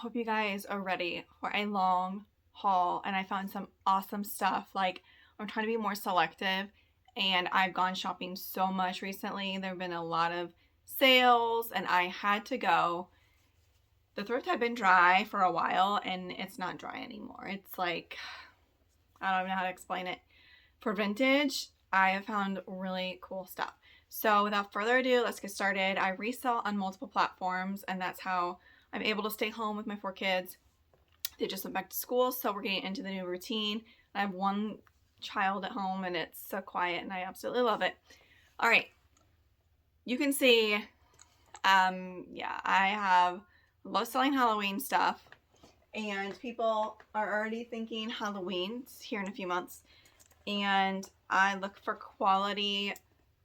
hope you guys are ready for a long haul, and I found some awesome stuff. Like, I'm trying to be more selective, and I've gone shopping so much recently. There have been a lot of sales, and I had to go. The thrift had been dry for a while, and it's not dry anymore. It's like, I don't even know how to explain it. For vintage, I have found really cool stuff. So without further ado, let's get started. I resell on multiple platforms, and that's how I'm able to stay home with my 4 kids. They just went back to school, so we're getting into the new routine. I have 1 child at home, and it's so quiet, and I absolutely love it. All right, you can see, yeah, I have low-selling Halloween stuff, and people are already thinking Halloween's here in a few months, and I look for quality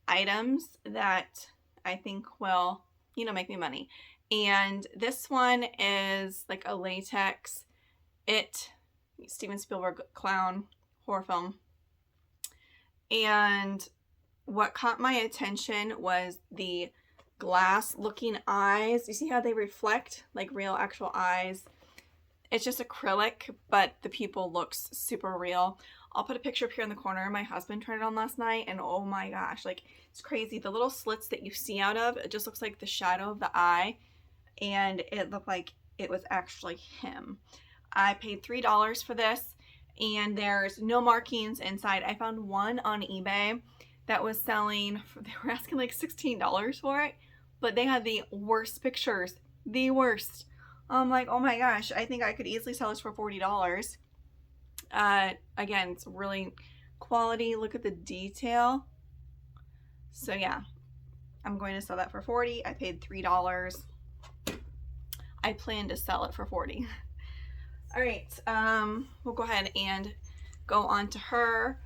items that I think will, make me money. And this one is like a latex Steven Spielberg clown horror film. And what caught my attention was the glass looking eyes. You see how they reflect like real actual eyes? It's just acrylic, but the pupil looks super real. I'll put a picture up here in the corner. My husband tried it on last night, and oh my gosh, like, it's crazy. The little slits that you see out of, it just looks like the shadow of the eye, and it looked like it was actually him. I paid $3 for this, and there's no markings inside. I found one on eBay that was selling, they were asking like $16 for it, but they had the worst pictures, the worst. I'm like, oh my gosh, I think I could easily sell this for $40. Again, it's really quality. Look at the detail. So yeah, I'm going to sell that for $40. I paid $3. I plan to sell it for $40. All right, we'll go ahead and go on to her.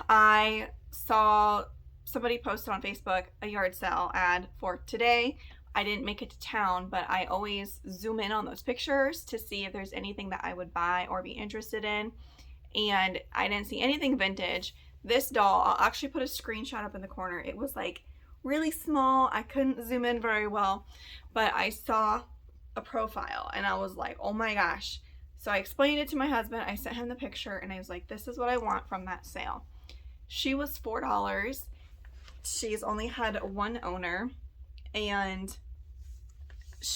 I saw somebody posted on Facebook a yard sale ad for today. I didn't make it to town, but I always zoom in on those pictures to see if there's anything that I would buy or be interested in. And I didn't see anything vintage. This doll, I'll actually put a screenshot up in the corner. It was like really small. I couldn't zoom in very well, but I saw a profile and I was like, oh my gosh. So I explained it to my husband. I sent him the picture and I was like, this is what I want from that sale. She was $4. She's only had 1 owner. And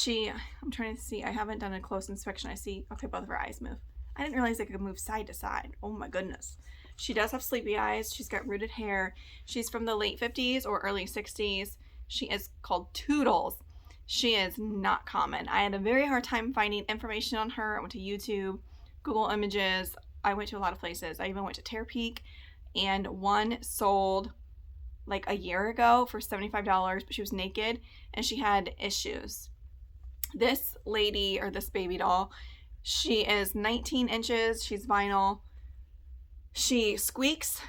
I'm trying to see, I haven't done a close inspection. I see, okay, both of her eyes move. I didn't realize they could move side to side. Oh my goodness. She does have sleepy eyes. She's got rooted hair. She's from the late 50s or early 60s. She is called Toodles. She is not common. I had a very hard time finding information on her. I went to YouTube, Google Images. I went to a lot of places. I even went to Terapeak, and one sold like a year ago for $75, but she was naked and she had issues. This lady, or this baby doll, she is 19 inches. She's vinyl. She squeaks,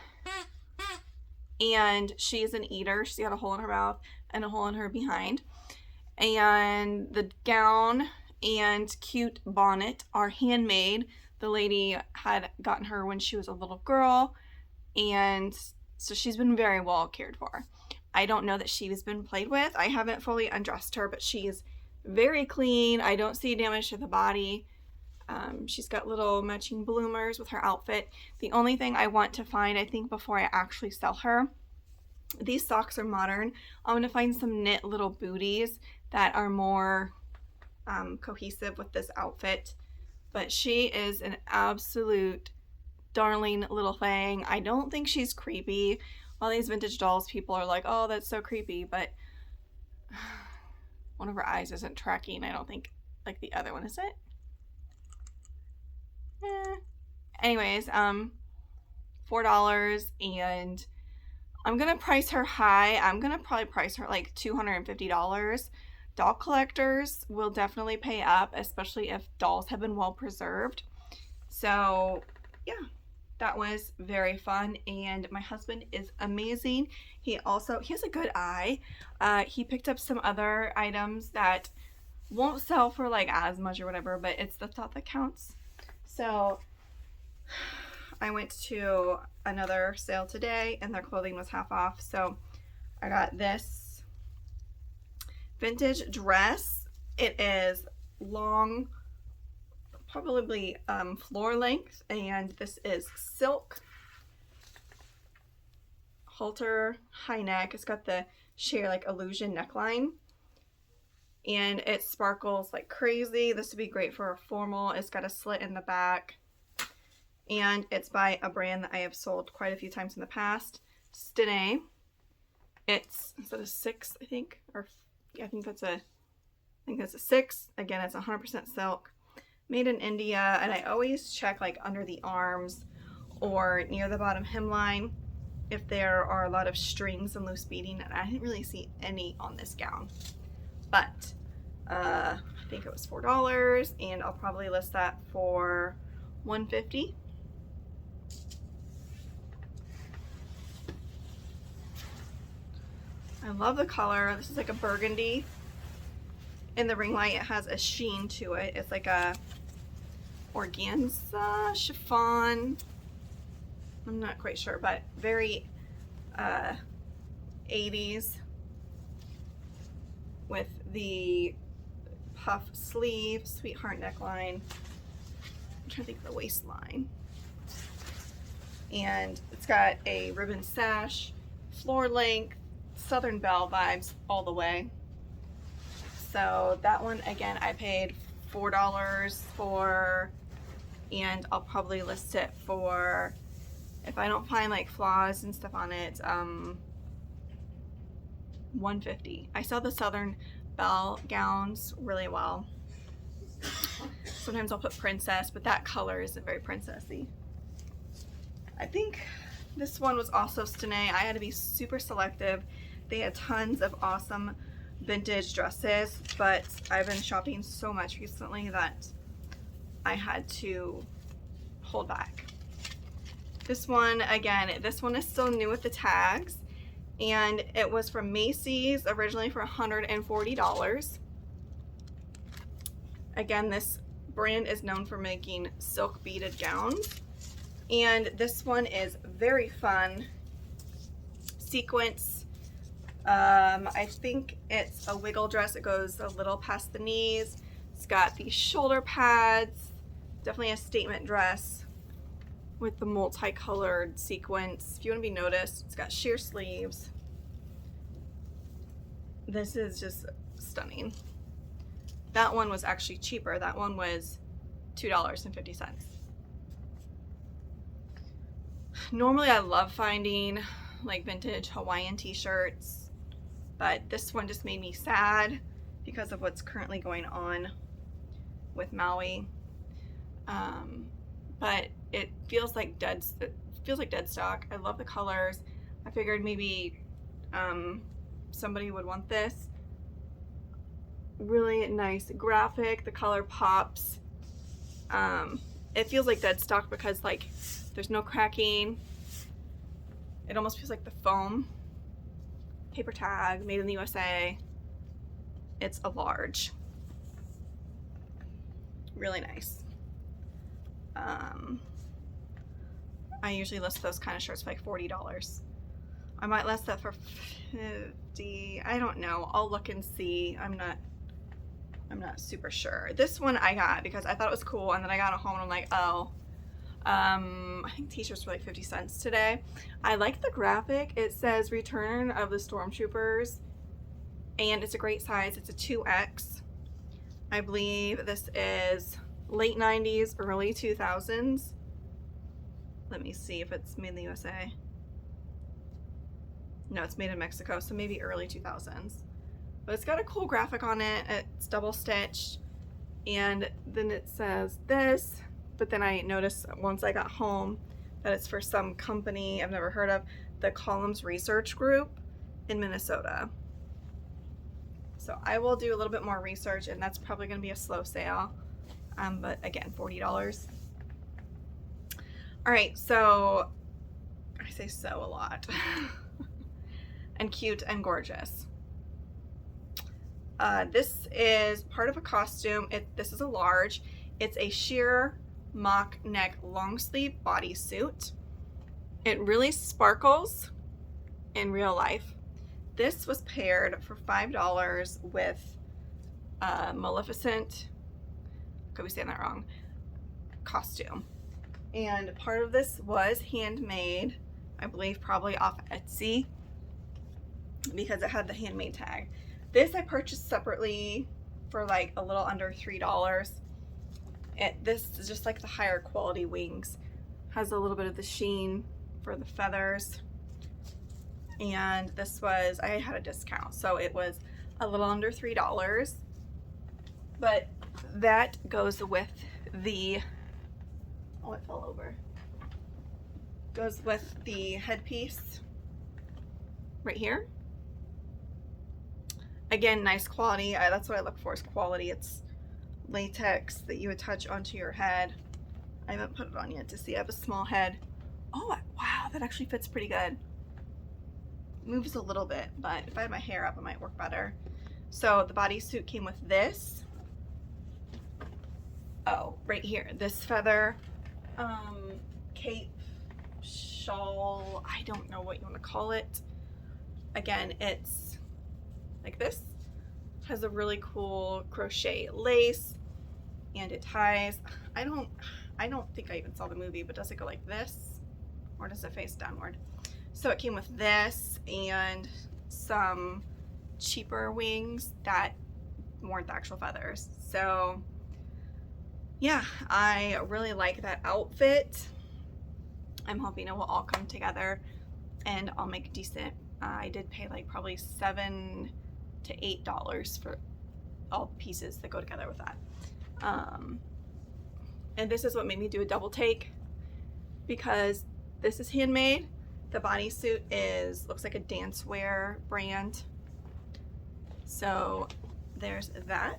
and she's an eater. She's got a hole in her mouth and a hole in her behind. And the gown and cute bonnet are handmade. The lady had gotten her when she was a little girl, and so she's been very well cared for. I don't know that she's been played with. I haven't fully undressed her, but she's very clean. I don't see damage to the body. She's got little matching bloomers with her outfit. The only thing I want to find, I think, before I actually sell her, these socks are modern. I'm going to find some knit little booties that are more cohesive with this outfit. But she is an absolute darling little thing. I don't think she's creepy. All these vintage dolls, people are like, oh, that's so creepy, but one of her eyes isn't tracking, I don't think, like the other one, is it? Anyways, $4, and I'm gonna price her high. I'm gonna probably price her like $250. Doll collectors will definitely pay up, especially if dolls have been well preserved. So yeah, that was very fun, and my husband is amazing. He has a good eye. He picked up some other items that won't sell for like as much or whatever, but it's the thought that counts. So I went to another sale today and their clothing was half off, so I got this vintage dress. It is long, probably floor length, and this is silk halter, high neck. It's got the sheer like illusion neckline, and it sparkles like crazy. This would be great for a formal. It's got a slit in the back, and it's by a brand that I have sold quite a few times in the past, Stene. Is that a 6, I think? Or yeah, I think that's a 6. Again, it's 100% silk, made in India, and I always check like under the arms or near the bottom hemline if there are a lot of strings and loose beading, and I didn't really see any on this gown. But I think it was $4, and I'll probably list that for $150. I love the color. This is like a burgundy. In the ring light, it has a sheen to it. It's like a organza chiffon. I'm not quite sure, but very 80s with the puff sleeve, sweetheart neckline. I'm trying to think of the waistline. And it's got a ribbon sash, floor length, Southern Belle vibes all the way. So that one, again, I paid $4 for, and I'll probably list it for, if I don't find like flaws and stuff on it, $150. I sell the Southern Belle gowns really well. Sometimes I'll put princess, but that color isn't very princessy. I think this one was also Stene. I had to be super selective. They had tons of awesome vintage dresses, but I've been shopping so much recently that I had to hold back. This one, again, this one is still new with the tags, and it was from Macy's, originally for $140. Again, this brand is known for making silk beaded gowns, and this one is very fun. Sequence. I think it's a wiggle dress. It goes a little past the knees. It's got these shoulder pads. Definitely a statement dress with the multicolored sequins. If you want to be noticed, it's got sheer sleeves. This is just stunning. That one was actually cheaper. That one was $2.50. Normally I love finding like vintage Hawaiian t-shirts, but this one just made me sad because of what's currently going on with Maui. But it feels like dead stock. I love the colors. I figured maybe somebody would want this. Really nice graphic. The color pops. It feels like dead stock because like there's no cracking. It almost feels like the foam. Paper tag, made in the USA. It's a large. Really nice. I usually list those kind of shirts for like $40. I might list that for $50. I don't know. I'll look and see. I'm not super sure. This one I got because I thought it was cool, and then I got it home and I'm like, oh. I think t-shirts were like 50 cents today. I like the graphic. It says Return of the Stormtroopers, and it's a great size. It's a 2X. I believe this is late 90s, early 2000s. Let me see if it's made in the USA. No, it's made in Mexico, so maybe early 2000s. But it's got a cool graphic on it. It's double stitched, and then it says this. But then I noticed once I got home that it's for some company I've never heard of, the Columns Research Group in Minnesota. So I will do a little bit more research, and that's probably going to be a slow sale. But again, $40. All right, so I say so a lot. And cute and gorgeous. This is part of a costume. This is a large. It's a sheer mock neck long sleeve bodysuit. It really sparkles in real life. This was paired for $5 with Maleficent could be saying that wrong, costume. And part of this was handmade, I believe probably off Etsy, because it had the handmade tag. This I purchased separately for like a little under $3. This is just like the higher quality wings. Has a little bit of the sheen for the feathers. And this was, I had a discount, so it was a little under $3. But that goes with the, oh, it fell over. Goes with the headpiece right here. Again, nice quality. That's what I look for, is quality. It's latex that you attach onto your head. I haven't put it on yet to see. I have a small head. Oh, wow, that actually fits pretty good. Moves a little bit, but if I had my hair up, it might work better. So the bodysuit came with this. Oh, right here, this feather cape, shawl, I don't know what you want to call it. Again, it's like this. Has a really cool crochet lace, and it ties. I don't think I even saw the movie, but does it go like this, or does it face downward? So it came with this and some cheaper wings that weren't the actual feathers. So yeah, I really like that outfit. I'm hoping it will all come together and I'll make decent. I did pay like probably $7 to $8 for all the pieces that go together with that. And this is what made me do a double take, because this is handmade. The bodysuit looks like a dancewear brand. So there's that.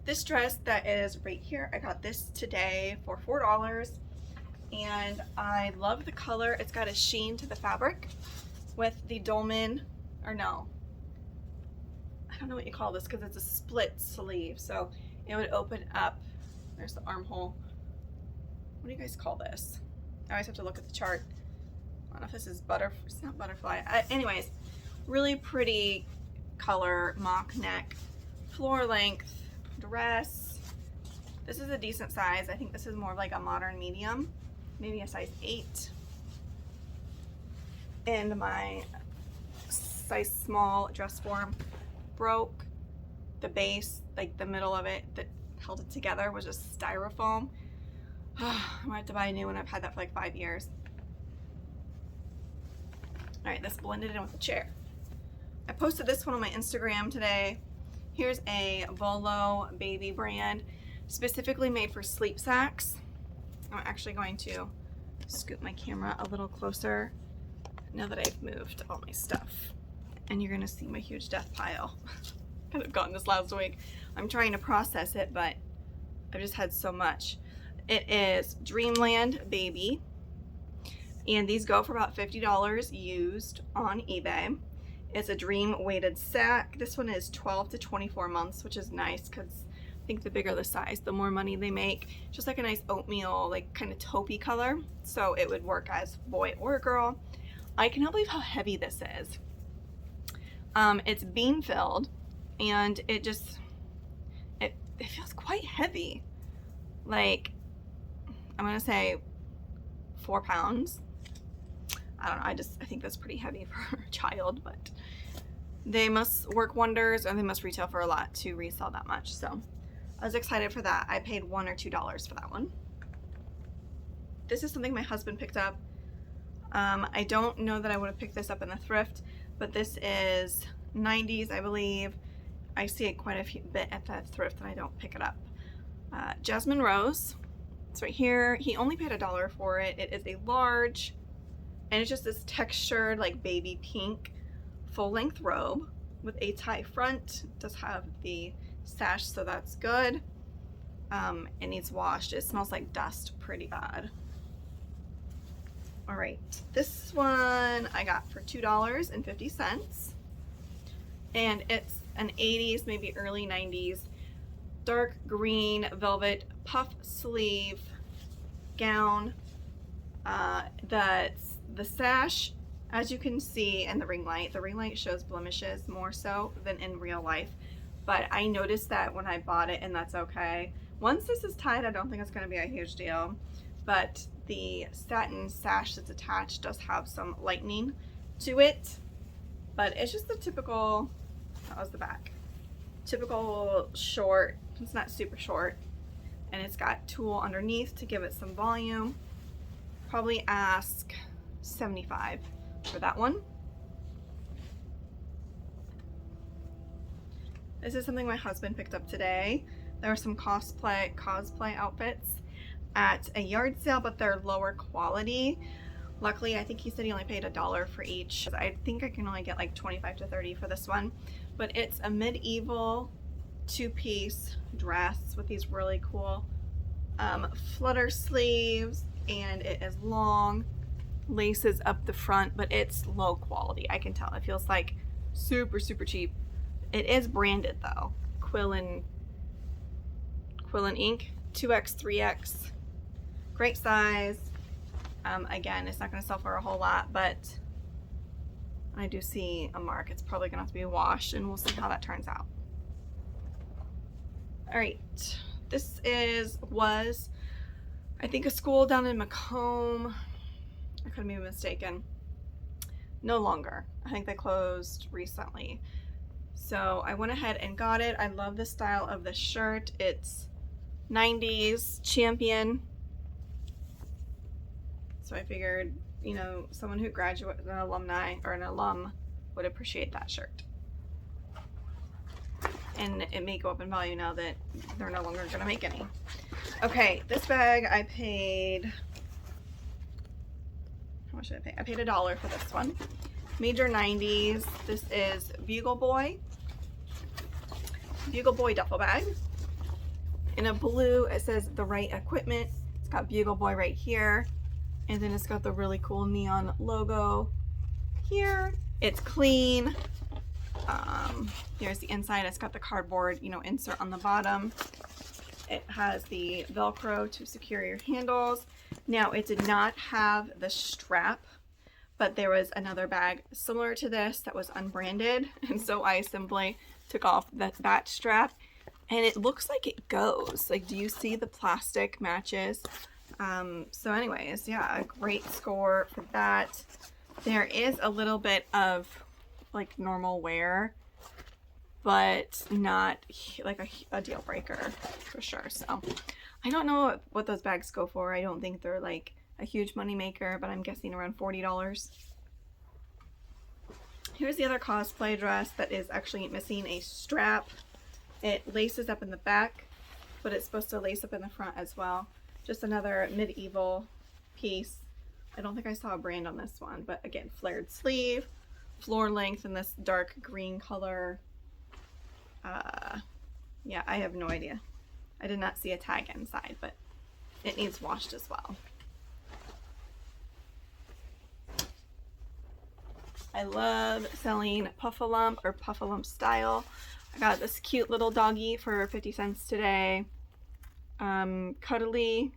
This dress that is right here, I got this today for $4, and I love the color. It's got a sheen to the fabric with the dolman, or no, I don't know what you call this because it's a split sleeve. So it would open up, there's the armhole. What do you guys call this? I always have to look at the chart. I don't know if this is it's not butterfly. Anyways, really pretty color, mock neck, floor length dress. This is a decent size. I think this is more of like a modern medium, maybe a size 8. And my size small dress form broke. The base, like the middle of it that held it together, was just styrofoam. I might have to buy a new one. I've had that for like 5 years. All right, this blended in with the chair. I posted this one on my Instagram today. Here's a Volo baby brand, specifically made for sleep sacks. I'm actually going to scoot my camera a little closer now that I've moved all my stuff. And you're gonna see my huge death pile. Could have gotten this last week. I'm trying to process it, but I've just had so much. It is Dreamland Baby, and these go for about $50 used on eBay. It's a dream weighted sack. This one is 12 to 24 months, which is nice because I think the bigger the size, the more money they make. Just like a nice oatmeal, like kind of taupey color. So it would work as boy or girl. I cannot believe how heavy this is. It's bean filled, and it feels quite heavy. Like, I'm gonna say 4 pounds. I don't know, I think that's pretty heavy for a child, but they must work wonders, and they must retail for a lot to resell that much. So I was excited for that. I paid $1 or $2 for that one. This is something my husband picked up. I don't know that I would have picked this up in the thrift, but this is 90s, I believe. I see it quite a bit at the thrift, and I don't pick it up. Jasmine Rose. It's right here. He only paid $1 for it. It is a large, and it's just this textured, like baby pink, full-length robe with a tie front. It does have the sash, so that's good. It needs washed. It smells like dust pretty bad. All right, this one I got for $2.50, and it's an 80s, maybe early 90s, dark green velvet puff sleeve gown. The sash, as you can see in the ring light shows blemishes more so than in real life, but I noticed that when I bought it, and that's okay. Once this is tied, I don't think it's going to be a huge deal, but the satin sash that's attached does have some lightning to it, but it's just the typical, that was the back, typical short. It's not super short, and it's got tulle underneath to give it some volume. Probably ask $75 for that one. This is something my husband picked up today. There were some cosplay outfits at a yard sale, but they're lower quality. Luckily, I think he said he only paid $1 for each. I think I can only get like 25 to 30 for this one, but it's a medieval two-piece dress with these really cool flutter sleeves, and it is long, laces up the front, but it's low quality. I can tell. It feels like super cheap. It is branded though. Quill and Ink, 2X, 3X. Great size. Again, it's not going to sell for a whole lot, but I do see a mark. It's probably going to have to be washed, and we'll see how that turns out. All right, this was I think a school down in Macomb. I could be mistaken. No longer. I think they closed recently. So I went ahead and got it. I love the style of the shirt. It's 90s champion. So I figured, you know, someone who graduated, an alumni or an alum, would appreciate that shirt. And it may go up in value now that they're no longer going to make any. Okay, this bag I paid, how much did I pay? I paid $1 for this one. Major 90s. This is Bugle Boy duffel bag. In a blue, it says the right equipment. It's got Bugle Boy right here, and then it's got the really cool neon logo here. It's clean. Here's the inside. It's got the cardboard, you know, insert on the bottom. It has the Velcro to secure your handles. Now, it did not have the strap, but there was another bag similar to this that was unbranded, and so I simply took off that strap, and it looks like it goes. Like, do you see the plastic matches? So anyways, yeah, a great score for that. There is a little bit of like normal wear, but not like a deal breaker for sure. So I don't know what those bags go for. I don't think they're like a huge money maker, but I'm guessing around $40. Here's the other cosplay dress that is actually missing a strap. It laces up in the back, but it's supposed to lace up in the front as well. Just another medieval piece. I don't think I saw a brand on this one, but again, flared sleeve, floor length in this dark green color. Yeah, I have no idea. I did not see a tag inside, but it needs washed as well. I love selling Puffalump or Puffalump style. I got this cute little doggy for 50 cents today. Cuddly.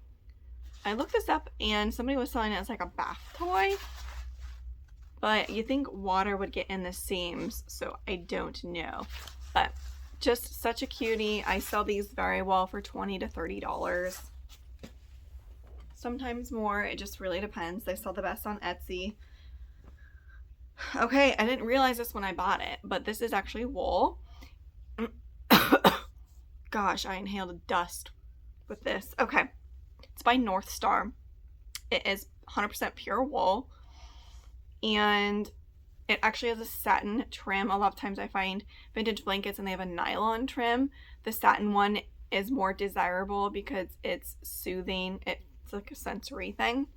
I looked this up and somebody was selling it as like a bath toy, but you think water would get in the seams, so I don't know. But just such a cutie. I sell these very well for $20 to $30. Sometimes more. It just really depends. They sell the best on Etsy. Okay, I didn't realize this when I bought it, but this is actually wool. Gosh, I inhaled dust with this. Okay, it's by North Star. It is 100% pure wool, and it actually has a satin trim. A lot of times I find vintage blankets and they have a nylon trim. The satin one is more desirable because it's soothing. It's like a sensory thing.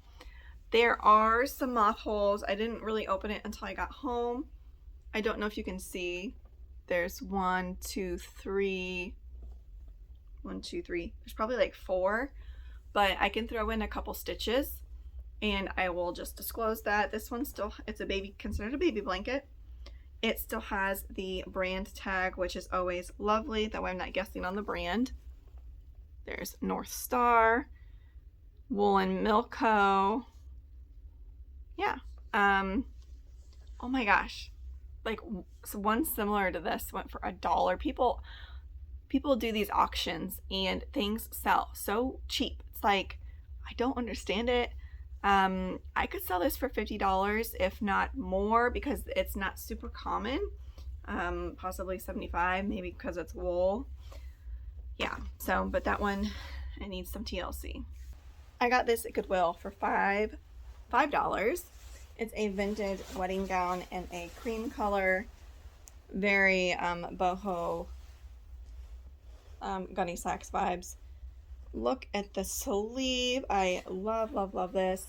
There are some moth holes. I didn't really open it until I got home. I don't know if you can see. There's 1, 2, 3. 1, 2, 3. There's probably like 4, but I can throw in a couple stitches, and I will just disclose that this one still, it's a baby, considered a baby blanket. It still has the brand tag, which is always lovely. That way I'm not guessing on the brand. There's North Star, Woolen Milco. Yeah. Oh my gosh. like one similar to this went for $1. People do these auctions and things sell so cheap. It's like, I don't understand it. I could sell this for $50, if not more, because it's not super common. Possibly 75, maybe because it's wool. Yeah, so, but that one, it needs some TLC. I got this at Goodwill for $5. It's a vintage wedding gown in a cream color, very boho, Gunny Sacks vibes. Look at the sleeve. I love, love, love this.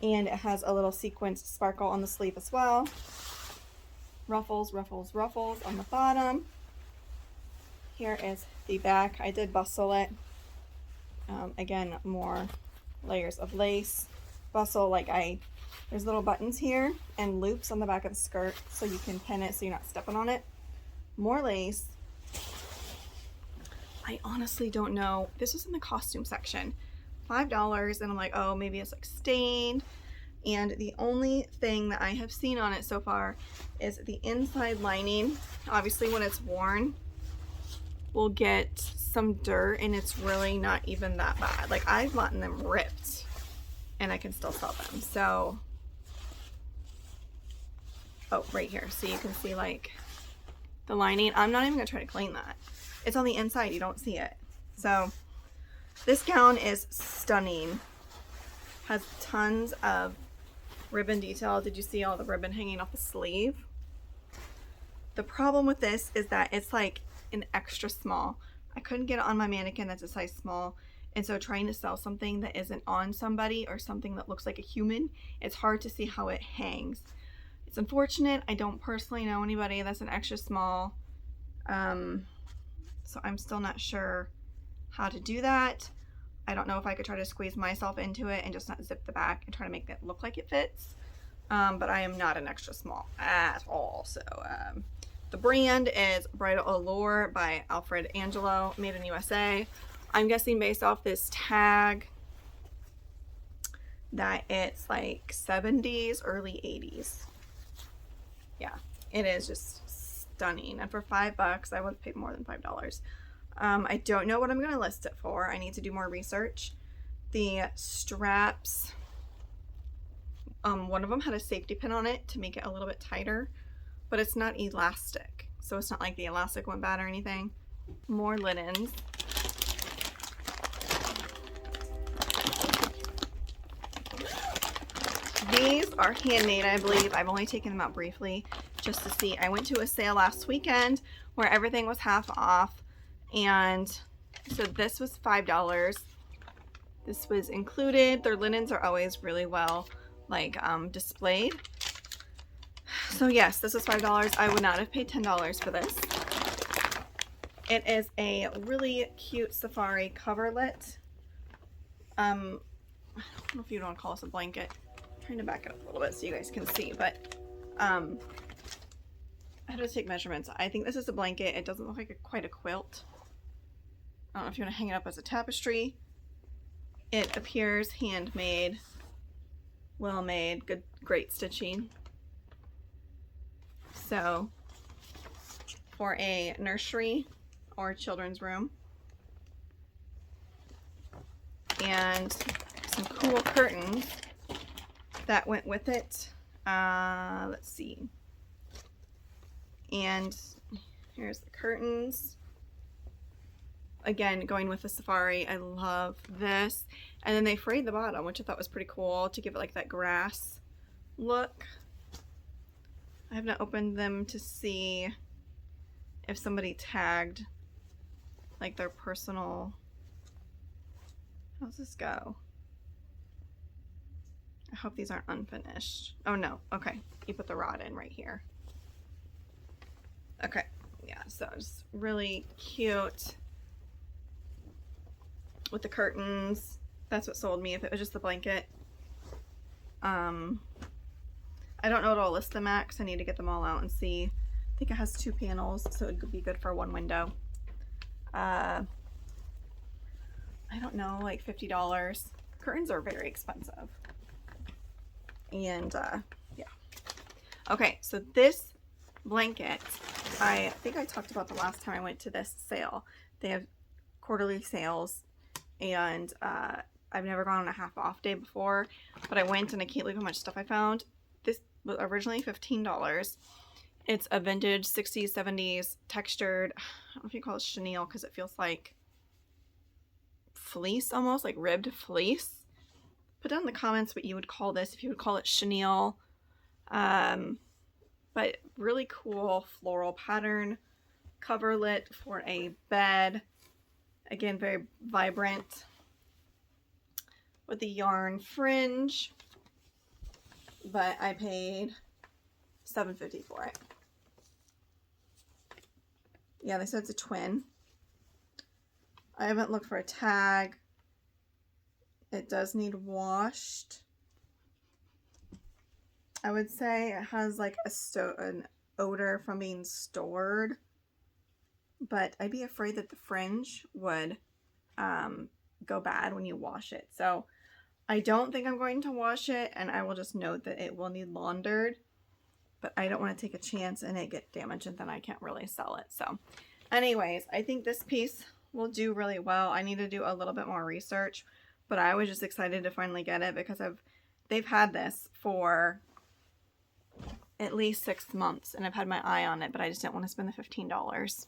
And it has a little sequence sparkle on the sleeve as well. Ruffles, ruffles, ruffles on the bottom. Here is the back. I did bustle it. Again, more layers of lace. Bustle, like there's little buttons here and loops on the back of the skirt so you can pin it so you're not stepping on it. More lace. I honestly don't know. This was in the costume section. $5, and I'm like, oh, maybe it's like stained. And the only thing that I have seen on it so far is the inside lining. Obviously, when it's worn, will get some dirt, and it's really not even that bad. Like, I've gotten them ripped, and I can still sell them. So, oh, right here. So you can see like the lining. I'm not even gonna try to clean that. It's on the inside, you don't see it. So this gown is stunning. Has tons of ribbon detail. Did you see all the ribbon hanging off the sleeve? The problem with this is that it's like an extra small. I couldn't get it on my mannequin that's a size small. And so trying to sell something that isn't on somebody or something that looks like a human, it's hard to see how it hangs. It's unfortunate. I don't personally know anybody that's an extra small. So I'm still not sure how to do that. I don't know if I could try to squeeze myself into it and just not zip the back and try to make it look like it fits. But I am not an extra small at all. So the brand is Bridal Allure by Alfred Angelo, made in USA. I'm guessing based off this tag that it's like 70s, early 80s. Yeah, it is just stunning. And for $5, I would have paid more than $5. I don't know what I'm going to list it for. I need to do more research. The straps, one of them had a safety pin on it to make it a little bit tighter, but it's not elastic. So it's not like the elastic went bad or anything. More linens. These are handmade, I believe. I've only taken them out briefly just to see. I went to a sale last weekend where everything was half off, and so this was $5. This was included. Their linens are always really well displayed. So yes, this was $5. I would not have paid $10 for this. It is a really cute safari coverlet. I don't know if you want to call this a blanket. I'm trying to back it up a little bit so you guys can see, but I had to take measurements. I think this is a blanket. It doesn't look like quite a quilt. I don't know if you want to hang it up as a tapestry. It appears handmade, well made, great stitching. So for a nursery or children's room. And some cool curtains that went with it. Let's see. And here's the curtains. Again, going with the safari. I love this. And then they frayed the bottom, which I thought was pretty cool to give it like that grass look. I have not opened them to see if somebody tagged like their personal. How's this go? I hope these aren't unfinished. Oh no, okay. You put the rod in right here. Okay, yeah, so it's really cute with the curtains. That's what sold me. If it was just the blanket, I don't know what I'll list them at because I need to get them all out and see. I think it has 2 panels, so it could be good for 1 window. I don't know, like $50. Curtains are very expensive. And yeah. Okay, so this blanket. I think I talked about the last time I went to this sale. They have quarterly sales, and I've never gone on a half off day before, but I went and I can't believe how much stuff I found. This was originally $15. It's a vintage 60s, 70s textured, I don't know if you call it chenille because it feels like fleece almost, like ribbed fleece. Put down in the comments what you would call this, if you would call it chenille. But really cool floral pattern coverlet for a bed. Again, very vibrant with the yarn fringe. But I paid $7.50 for it. Yeah, they said it's a twin. I haven't looked for a tag. It does need washed. I would say it has like an odor from being stored, but I'd be afraid that the fringe would go bad when you wash it. So I don't think I'm going to wash it, and I will just note that it will need laundered, but I don't want to take a chance and it get damaged and then I can't really sell it. So anyways, I think this piece will do really well. I need to do a little bit more research, but I was just excited to finally get it because they've had this for at least 6 months and I've had my eye on it, but I just didn't want to spend the $15.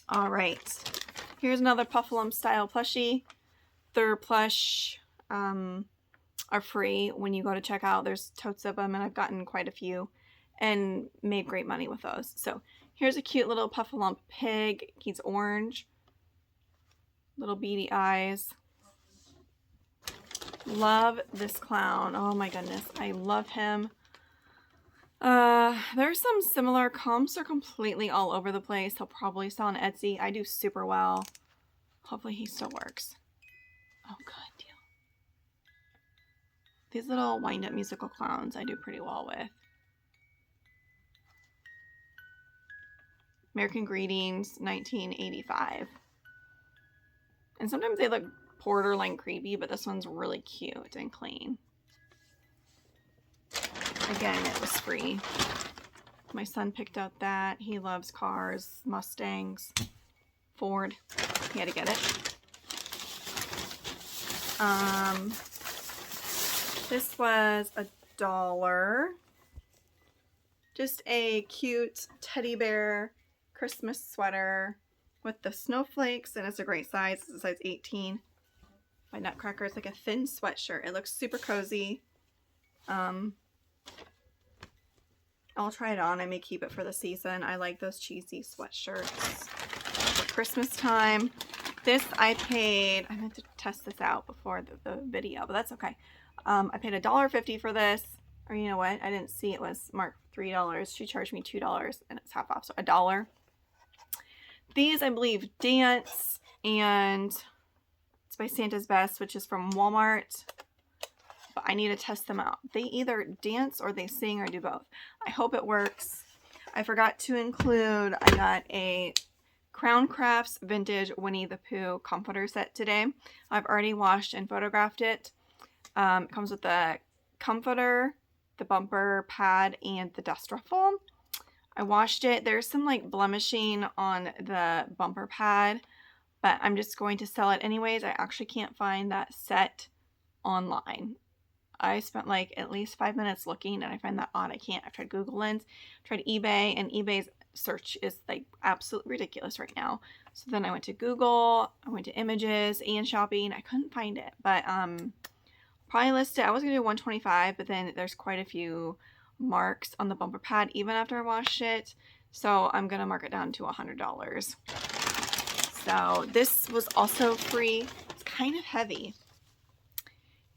All right, here's another Puffalum style plushie. Their plush are free when you go to checkout. There's totes of them, and I've gotten quite a few and made great money with those. So here's a cute little Puffalum pig. He's orange, little beady eyes. Love this clown. Oh my goodness, I love him. There's some similar comps are completely all over the place. He'll probably sell on Etsy. I do super well. Hopefully he still works. Oh, good deal. These little wind-up musical clowns I do pretty well with. American Greetings, 1985. And sometimes they look borderline creepy, but this one's really cute and clean. Again, it was free. My son picked out that. He loves cars, Mustangs, Ford. He had to get it. This was $1. Just a cute teddy bear Christmas sweater with the snowflakes, and it's a great size. It's a size 18 by Nutcracker. It's like a thin sweatshirt. It looks super cozy. I'll try it on. I may keep it for the season. I like those cheesy sweatshirts for Christmas time. This I paid, I meant to test this out before the video, but that's okay. I paid $1.50 for this, or you know what? I didn't see it was marked $3. She charged me $2 and it's half off, so $1. These, I believe, dance, and it's by Santa's Best, which is from Walmart. But I need to test them out. They either dance or they sing or do both. I hope it works. I forgot to include, I got a Crown Crafts Vintage Winnie the Pooh comforter set today. I've already washed and photographed it. It comes with the comforter, the bumper pad, and the dust ruffle. I washed it. There's some like blemishing on the bumper pad, but I'm just going to sell it anyways. I actually can't find that set online. I spent like at least 5 minutes looking, and I find that odd. I can't. I've tried Google Lens, tried eBay, and eBay's search is like absolutely ridiculous right now. So then I went to Google, I went to images and shopping. I couldn't find it, but probably list it. I was gonna do $125, but then there's quite a few marks on the bumper pad even after I washed it, so I'm gonna mark it down to $100. So this was also free. It's kind of heavy.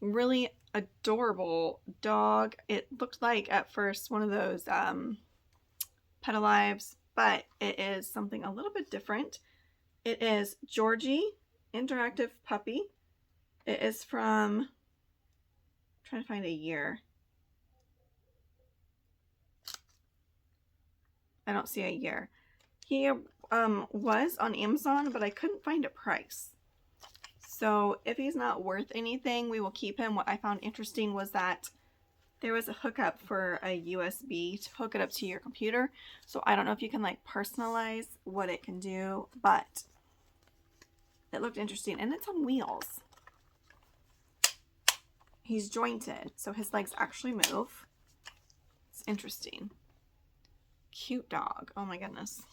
Really adorable dog. It looked like at first one of those Pet Alives, but it is something a little bit different. It is Georgie Interactive Puppy. It is from, I'm trying to find a year. I don't see a year. He was on Amazon, but I couldn't find a price. So if he's not worth anything, we will keep him. What I found interesting was that there was a hookup for a USB to hook it up to your computer. So I don't know if you can like personalize what it can do, but it looked interesting, and it's on wheels. He's jointed, so his legs actually move. It's interesting. Cute dog. Oh my goodness.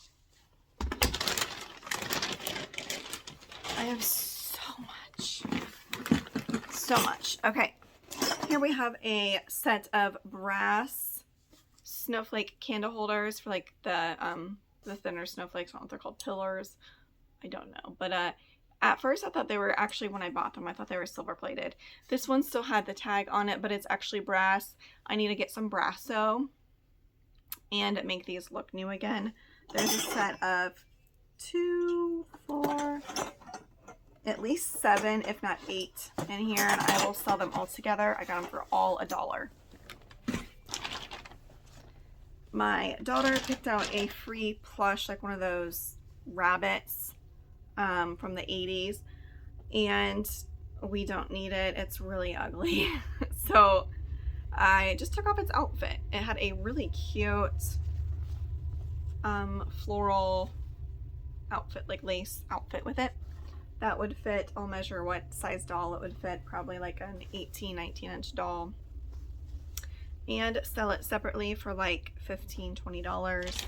I have so much. So much. Okay. Here we have a set of brass snowflake candle holders for like the thinner snowflakes. I don't know if they're called pillars. I don't know. But at first I thought they were actually, when I bought them, I thought they were silver plated. This one still had the tag on it, but it's actually brass. I need to get some Brasso and make these look new again. There's a set of 2, 4, at least 7, if not 8 in here, and I will sell them all together. I got them for all $1. My daughter picked out a free plush, like one of those rabbits from the 80s, and we don't need it. It's really ugly. So I just took off its outfit. It had a really cute floral outfit, like lace outfit with it. That would fit, I'll measure what size doll it would fit, probably like an 18, 19 inch doll. And sell it separately for like $15, $20.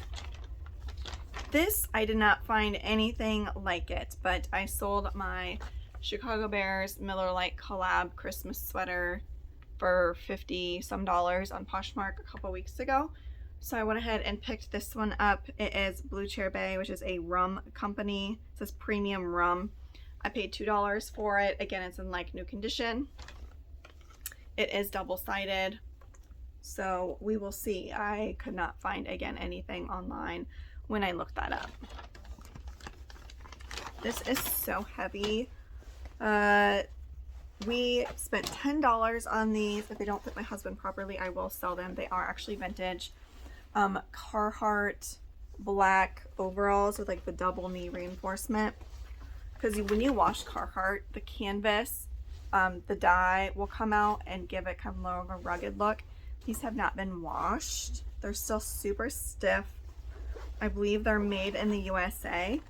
This, I did not find anything like it, but I sold my Chicago Bears Miller Lite collab Christmas sweater for $50 some on Poshmark a couple weeks ago. So I went ahead and picked this one up. It is Blue Chair Bay, which is a rum company. It says premium rum. I paid $2 for it. Again, it's in like new condition. It is double-sided. So we will see. I could not find, again, anything online when I looked that up. This is so heavy. We spent $10 on these. If they don't fit my husband properly, I will sell them. They are actually vintage. Carhartt black overalls with like the double knee reinforcement. Because when you wash Carhartt, the canvas, the dye will come out and give it kind of more of a rugged look. These have not been washed. They're still super stiff. I believe they're made in the USA.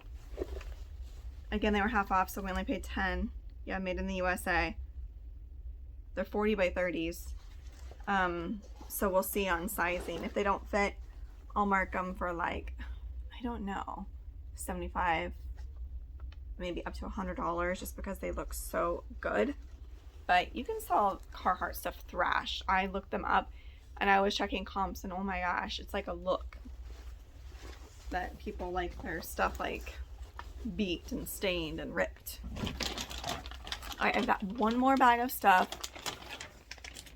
Again, they were half off, so we only paid 10. Yeah, made in the USA. They're 40 by 30s. So we'll see on sizing. If they don't fit, I'll mark them for like, I don't know, 75, maybe up to $100, just because they look so good. But you can sell Carhartt stuff thrash. I looked them up and I was checking comps, and oh my gosh, it's like a look that people like their stuff like beat and stained and ripped. Alright, I've got one more bag of stuff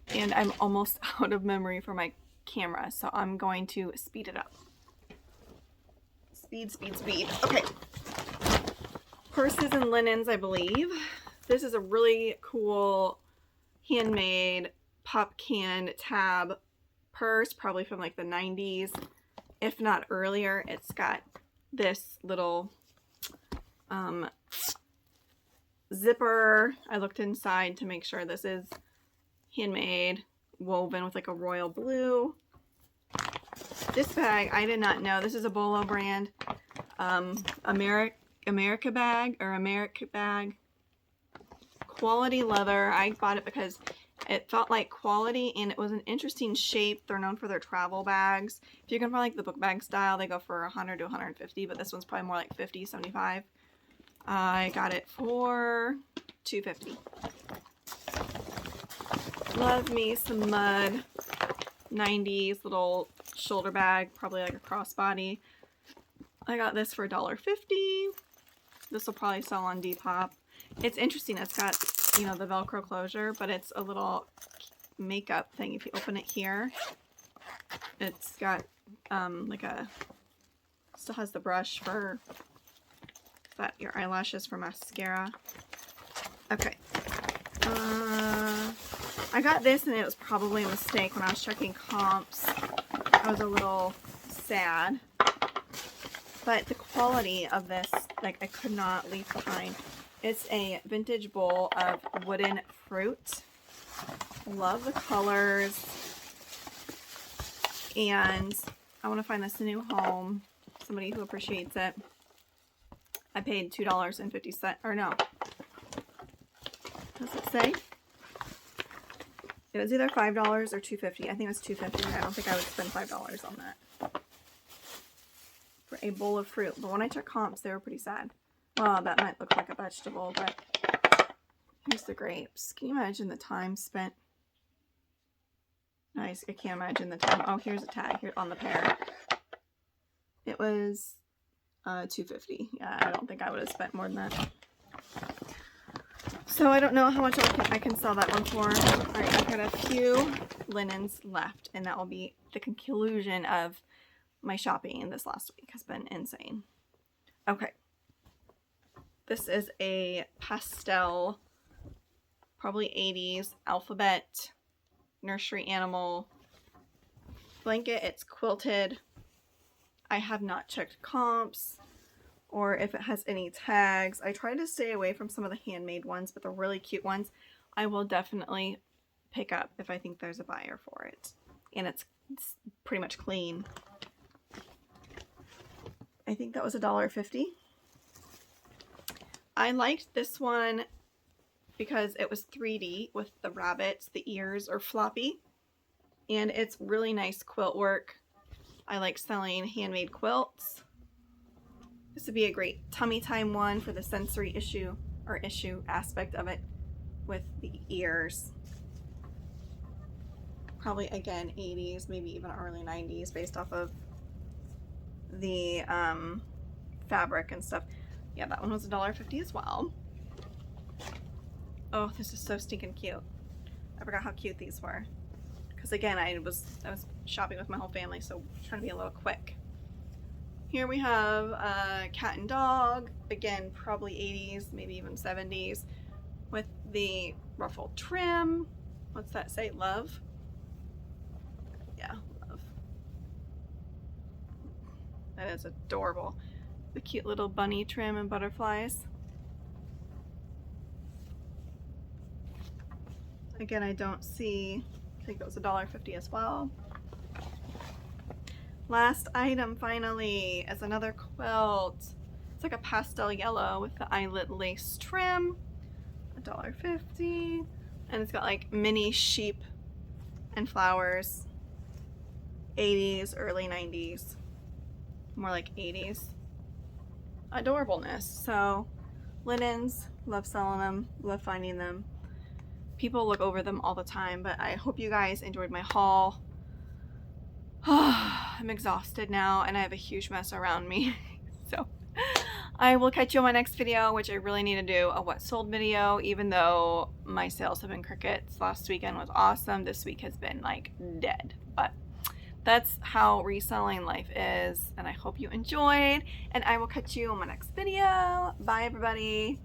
and I'm almost out of memory for my camera, so I'm going to speed it up. Speed, speed, speed. Okay. Purses and linens, I believe. This is a really cool handmade pop can tab purse, probably from like the 90s, if not earlier. It's got this little zipper. I looked inside to make sure this is handmade, woven with like a royal blue. This bag, I did not know. This is a Bolo brand. America bag. Quality leather. I bought it because it felt like quality and it was an interesting shape. They're known for their travel bags. If you can find like the book bag style, they go for 100 to 150, but this one's probably more like 50, 75. I got it for $2.50. Love me some mud. 90s little shoulder bag, probably like a crossbody. I got this for $1.50. This will probably sell on Depop. It's interesting. It's got, you know, the Velcro closure, but it's a little makeup thing. If you open it here, it's got like a, still has the brush for that, your eyelashes for mascara. Okay. I got this and it was probably a mistake when I was checking comps. I was a little sad. But the quality of this, like, I could not leave behind. It's a vintage bowl of wooden fruit. Love the colors. and I want to find this a new home, somebody who appreciates it. I paid $2.50, or no, what does it say? It was either $5 or $2.50. I think it was $2.50. I don't think I would spend $5 on that for a bowl of fruit. But when I took comps, they were pretty sad. Well, that might look like a vegetable, but here's the grapes. Can you imagine the time spent? Nice. I can't imagine the time. Oh, here's a tag here on the pear. It was $2.50. Yeah, I don't think I would have spent more than that. So I don't know how much I can sell that one for. All right, I've got a few linens left, and that will be the conclusion of my shopping this last week. Has been insane. Okay. This is a pastel, probably 80s alphabet nursery animal blanket. It's quilted. I have not checked comps or if it has any tags. I try to stay away from some of the handmade ones, but the really cute ones I will definitely pick up if I think there's a buyer for it. And it's pretty much clean. I think that was $1.50. I liked this one because it was 3D with the rabbits. The ears are floppy. And it's really nice quilt work. I like selling handmade quilts. This would be a great tummy time one for the sensory issue aspect of it with the ears. Probably again 80s, maybe even early 90s based off of the fabric and stuff. Yeah, that one was $1.50 as well. Oh, this is so stinking cute. I forgot how cute these were. Because again, I was shopping with my whole family, so trying to be a little quick. Here we have cat and dog. Again, probably 80s, maybe even 70s. With the ruffled trim. What's that say? Love? Yeah, love. That is adorable. The cute little bunny trim and butterflies. Again, I don't see, I think it was $1.50 as well. Last item finally is another quilt. It's like a pastel yellow with the eyelet lace trim. $1.50. And it's got like mini sheep and flowers. 80s, early 90s. More like 80s. Adorableness. So linens, love selling them, love finding them. People look over them all the time, but I hope you guys enjoyed my haul. I'm exhausted now and I have a huge mess around me. So I will catch you on my next video, which I really need to do a what sold video, even though my sales have been crickets. Last weekend was awesome. This week has been like dead, but that's how reselling life is. And I hope you enjoyed, and I will catch you on my next video. Bye everybody.